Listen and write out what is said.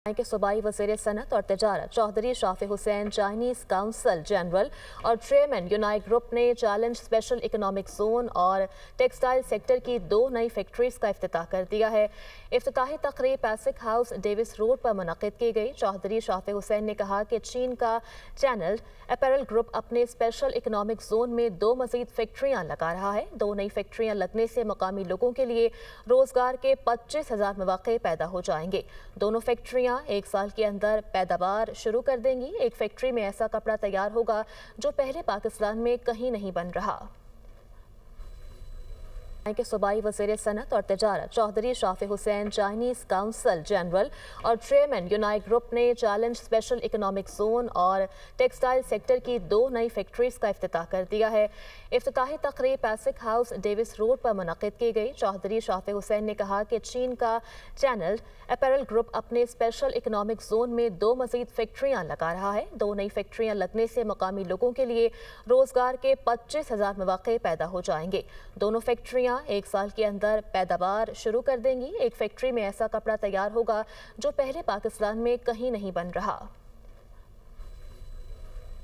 के सूबाई वज़ीर सनत और तजारत Chaudhry Shafi Hussain Chinese council general और चेयरमैन यूनाइट ग्रुप ने चैलेंज स्पेशल इकोनॉमिक जोन और टेक्सटाइल सेक्टर की 2 नई फैक्ट्रीज का इफ्तिताह कर दिया है। इफ्तिताही तकरीब पैसिक हाउस डेविस रोड पर मुनक़िद की गई। चौधरी शाफी हुसैन ने कहा कि चीन का चैनल अपैरल ग्रुप अपने स्पेशल इकोनॉमिक जोन में 2 मज़ीद फैक्ट्रियाँ लगा रहा है। 2 नई फैक्ट्रियाँ लगने से मकामी लोगों के लिए रोजगार के 25,000 मौक़े पैदा हो जाएंगे। दोनों फैक्ट्रियाँ 1 साल के अंदर पैदावार शुरू कर देंगी। एक फैक्ट्री में ऐसा कपड़ा तैयार होगा जो पहले पाकिस्तान में कहीं नहीं बन रहा। के सूबाई वज़ीर सनत और तजारत Chaudhry Shafi Hussain Chinese council general और चेयरमैन यूनाइट ग्रुप ने चैलेंज स्पेशल इकोनॉमिक जोन और टेक्सटाइल सेक्टर की 2 नई फैक्ट्रीज का इफ्तिताह कर दिया है। इफ्तिताही तकरीब पैसिक हाउस डेविस रोड पर मुनक़िद की गई। चौधरी शाफी हुसैन ने कहा कि चीन का चैनल अपैरल ग्रुप अपने स्पेशल इकोनॉमिक जोन में 2 मज़ीद फैक्ट्रियाँ लगा रहा है। 2 नई फैक्ट्रियाँ लगने से मकामी लोगों के लिए रोजगार के 25,000 मौक़े पैदा हो जाएंगे। दोनों फैक्ट्रियाँ 1 साल के अंदर पैदावार शुरू कर देंगी। एक फैक्ट्री में ऐसा कपड़ा तैयार होगा जो पहले पाकिस्तान में कहीं नहीं बन रहा।